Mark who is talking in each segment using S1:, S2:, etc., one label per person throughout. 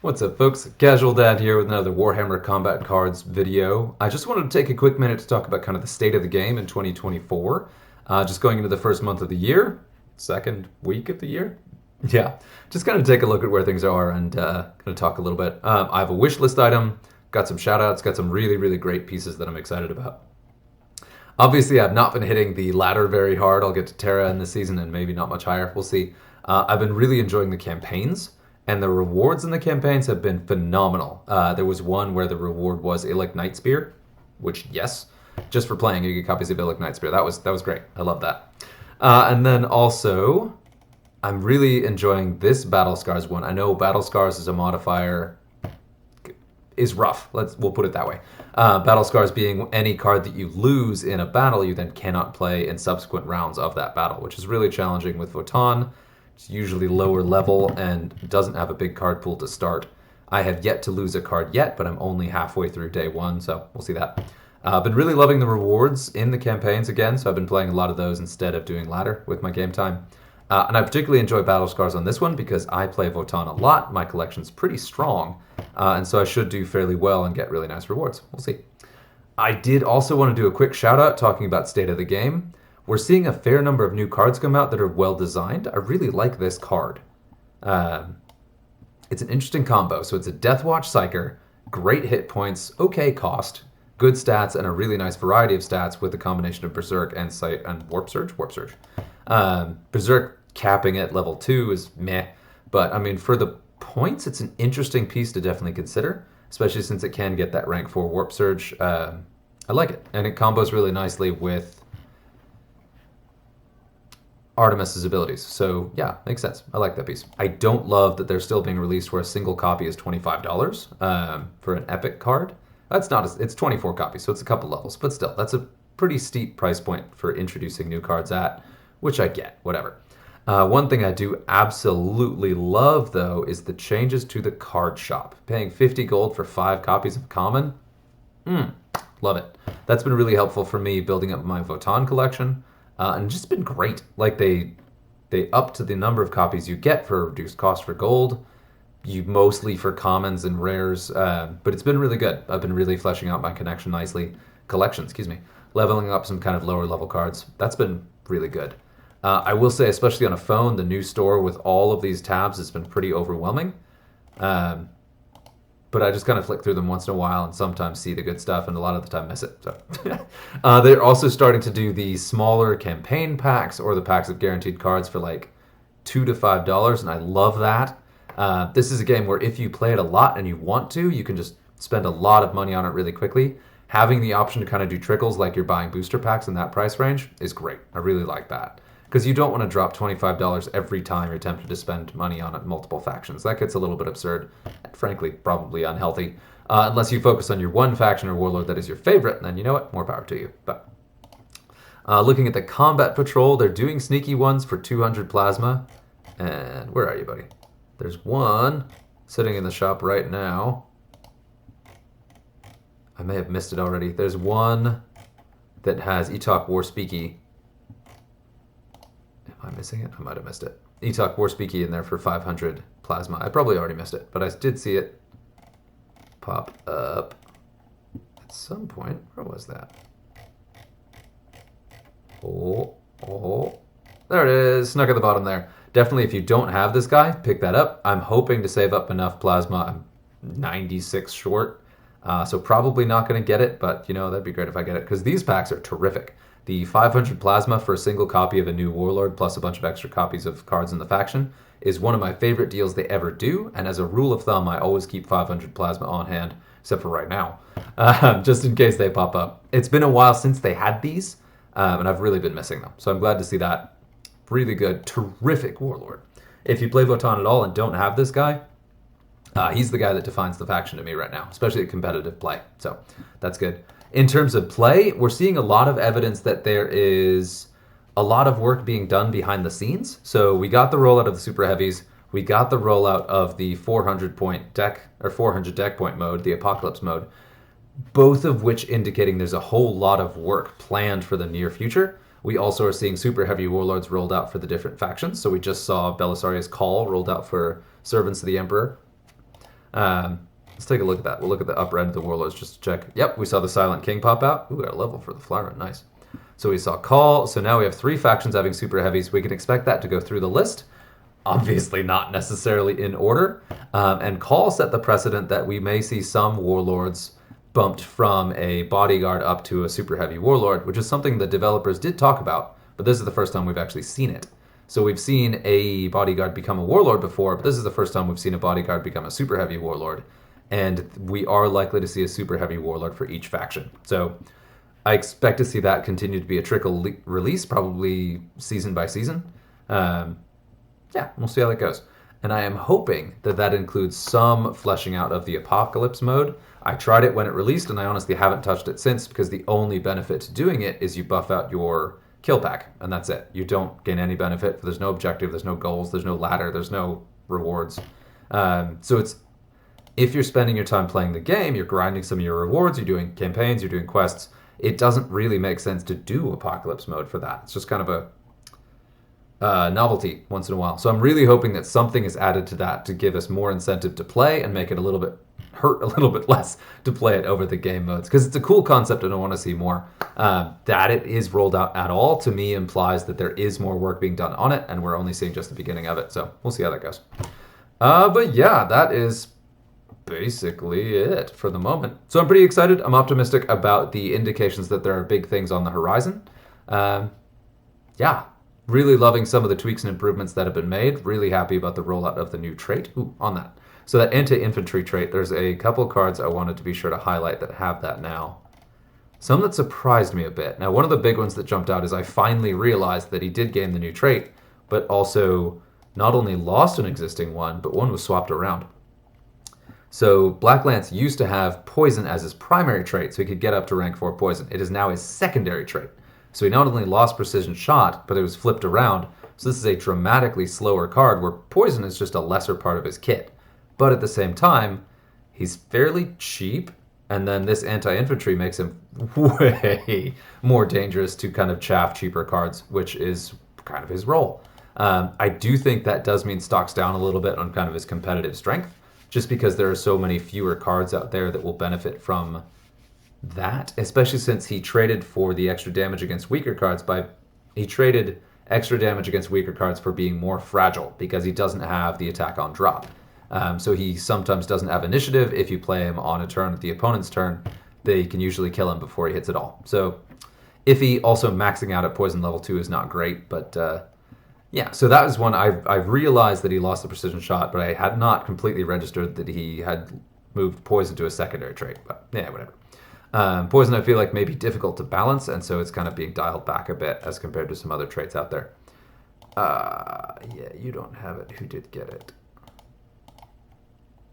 S1: What's up, folks? Casual Dad here with another Warhammer Combat Cards video. I just wanted to take a quick minute to talk about kind of the state of the game in 2024. Just going into the first month of the year, second week of the year. Yeah, just kind of take a look at where things are and kind of talk a little bit. I have a wish list item, got some shout outs, got some really, really great pieces that I'm excited about. Obviously, I've not been hitting the ladder very hard. I'll get to Terra in this season and maybe not much higher. We'll see. I've been really enjoying the campaigns, and the rewards in the campaigns have been phenomenal. There was one where the reward was Illic Night Spear, which, yes, just for playing, you get copies of Illic Night Spear. That was great. I love that. And then also, I'm really enjoying this Battle Scars one. I know Battle Scars is a modifier is rough. We'll put it that way. Battle Scars being any card that you lose in a battle, you then cannot play in subsequent rounds of that battle, which is really challenging with Votann. It's usually lower level and doesn't have a big card pool to start. I have yet to lose a card yet, but I'm only halfway through day one, so we'll see that. I've been really loving the rewards in the campaigns again, so I've been playing a lot of those instead of doing ladder with my game time. And I particularly enjoy Battle Scars on this one because I play Votann a lot. My collection's pretty strong, and so I should do fairly well and get really nice rewards. We'll see. I did also want to do a quick shout out talking about state of the game. We're seeing a fair number of new cards come out that are well designed. I really like this card. It's an interesting combo. So it's a Deathwatch Psyker, great hit points, okay cost, good stats, and a really nice variety of stats with a combination of Berserk and Sight and Warp Surge. Berserk capping at level 2 is meh, but I mean, for the points, it's an interesting piece to definitely consider, especially since it can get that rank 4 Warp Surge. I like it, and it combos really nicely with Artemis's abilities. So yeah, makes sense. I like that piece. I don't love that they're still being released where a single copy is $25 for an epic card. That's not, it's 24 copies, so it's a couple levels, but still, that's a pretty steep price point for introducing new cards at, which I get, whatever. One thing I do absolutely love, though, is the changes to the card shop. Paying 50 gold for 5 copies of Common, love it. That's been really helpful for me building up my Votann collection, and just been great. Like, they up to the number of copies you get for a reduced cost for gold, you mostly for commons and rares, but it's been really good. I've been really fleshing out my collection, leveling up some kind of lower level cards. That's been really good. I will say, especially on a phone, the new store with all of these tabs has been pretty overwhelming. But I just kind of flick through them once in a while and sometimes see the good stuff and a lot of the time miss it. So they're also starting to do the smaller campaign packs or the packs of guaranteed cards for like $2 to $5, and I love that. This is a game where if you play it a lot and you want to, you can just spend a lot of money on it really quickly. Having the option to kind of do trickles like you're buying booster packs in that price range is great. I really like that. Because you don't want to drop $25 every time you're tempted to spend money on multiple factions. That gets a little bit absurd, and frankly, probably unhealthy. Unless you focus on your one faction or warlord that is your favorite, then you know what? More power to you. But looking at the combat patrol, they're doing sneaky ones for 200 plasma. And where are you, buddy? There's one sitting in the shop right now. I may have missed it already. There's one that has Etok War Speaky. Am I missing it? I might have missed it. Etok War Speaky in there for 500 plasma. I probably already missed it, but I did see it pop up at some point. Where was that? Oh. There it is. Snuck at the bottom there. Definitely, if you don't have this guy, pick that up. I'm hoping to save up enough plasma. I'm 96 short, so probably not going to get it, but, you know, that'd be great if I get it, because these packs are terrific. The 500 plasma for a single copy of a new warlord plus a bunch of extra copies of cards in the faction is one of my favorite deals they ever do, and as a rule of thumb, I always keep 500 plasma on hand, except for right now, just in case they pop up. It's been a while since they had these, and I've really been missing them, so I'm glad to see that. Really good, terrific warlord. If you play Votann at all and don't have this guy, he's the guy that defines the faction to me right now, especially at competitive play, so that's good. In terms of play, we're seeing a lot of evidence that there is a lot of work being done behind the scenes. So we got the rollout of the Super Heavies. We got the rollout of the 400 point deck, or 400 deck point mode, the Apocalypse mode, both of which indicating there's a whole lot of work planned for the near future. We also are seeing Super Heavy Warlords rolled out for the different factions. So we just saw Belisarius Call rolled out for Servants of the Emperor. Let's take a look at that. We'll look at the upper end of the Warlords just to check. Yep, we saw the Silent King pop out. Ooh, got a level for the fly run. Nice. So we saw Call. So now we have 3 factions having super heavies. We can expect that to go through the list. Obviously not necessarily in order. And Call set the precedent that we may see some Warlords bumped from a bodyguard up to a super heavy Warlord, which is something the developers did talk about, but this is the first time we've actually seen it. So we've seen a bodyguard become a Warlord before, but this is the first time we've seen a bodyguard become a super heavy Warlord. And we are likely to see a super heavy Warlord for each faction. So I expect to see that continue to be a trickle release, probably season by season. Yeah, we'll see how that goes. And I am hoping that that includes some fleshing out of the Apocalypse mode. I tried it when it released, and I honestly haven't touched it since, because the only benefit to doing it is you buff out your kill pack, and that's it. You don't gain any benefit. There's no objective, there's no goals, there's no ladder, there's no rewards. So it's, if you're spending your time playing the game, you're grinding some of your rewards, you're doing campaigns, you're doing quests, it doesn't really make sense to do Apocalypse mode for that. It's just kind of a novelty once in a while. So I'm really hoping that something is added to that to give us more incentive to play and make it a little bit hurt a little bit less to play it over the game modes, because it's a cool concept and I want to see more. That it is rolled out at all, to me, implies that there is more work being done on it, and we're only seeing just the beginning of it. So we'll see how that goes. But yeah, that is basically it for the moment. So I'm pretty excited. I'm optimistic about the indications that there are big things on the horizon. Yeah, really loving some of the tweaks and improvements that have been made. Really happy about the rollout of the new trait. Ooh, on that. So that anti-infantry trait, there's a couple cards I wanted to be sure to highlight that have that now. Some that surprised me a bit. Now, one of the big ones that jumped out is I finally realized that he did gain the new trait, but also not only lost an existing one, but one was swapped around. So Black Lance used to have poison as his primary trait, so he could get up to rank 4 poison. It is now his secondary trait. So he not only lost precision shot, but it was flipped around. So this is a dramatically slower card where poison is just a lesser part of his kit. But at the same time, he's fairly cheap, and then this anti-infantry makes him way more dangerous to kind of chaff cheaper cards, which is kind of his role. I do think that does mean stocks down a little bit on kind of his competitive strength, just because there are so many fewer cards out there that will benefit from that, especially since he traded for the extra damage against weaker cards he traded extra damage against weaker cards for being more fragile, because he doesn't have the attack on drop. So he sometimes doesn't have initiative. If you play him on a turn at the opponent's turn, they can usually kill him before he hits it all. So iffy. Also maxing out at poison level 2 is not great, but yeah, so that was one I've realized that he lost the precision shot, but I had not completely registered that he had moved poison to a secondary trait. But yeah, whatever. Poison I feel like may be difficult to balance, and so it's kind of being dialed back a bit as compared to some other traits out there. Yeah, you don't have it. Who did get it?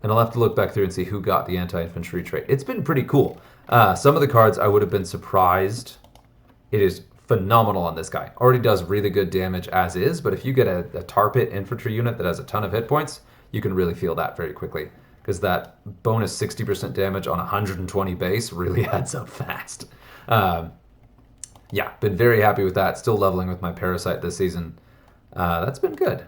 S1: And I'll have to look back through and see who got the anti-infantry trait. It's been pretty cool. Some of the cards I would have been surprised. It is phenomenal on this guy. Already does really good damage as is, but if you get a tar pit infantry unit that has a ton of hit points, you can really feel that very quickly, because that bonus 60% damage on 120 base really adds up fast. Yeah, been very happy with that. Still leveling with my Parasite this season. That's been good.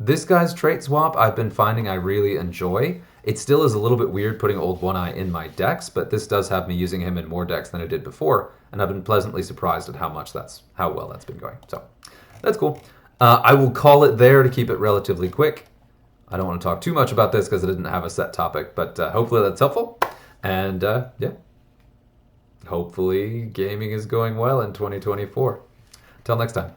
S1: This guy's trait swap I've been finding I really enjoy. It still is a little bit weird putting Old One Eye in my decks, but this does have me using him in more decks than I did before, and I've been pleasantly surprised at how well that's been going. So that's cool. I will call it there to keep it relatively quick. I don't want to talk too much about this because I didn't have a set topic, but hopefully that's helpful. And yeah, hopefully gaming is going well in 2024. Until next time.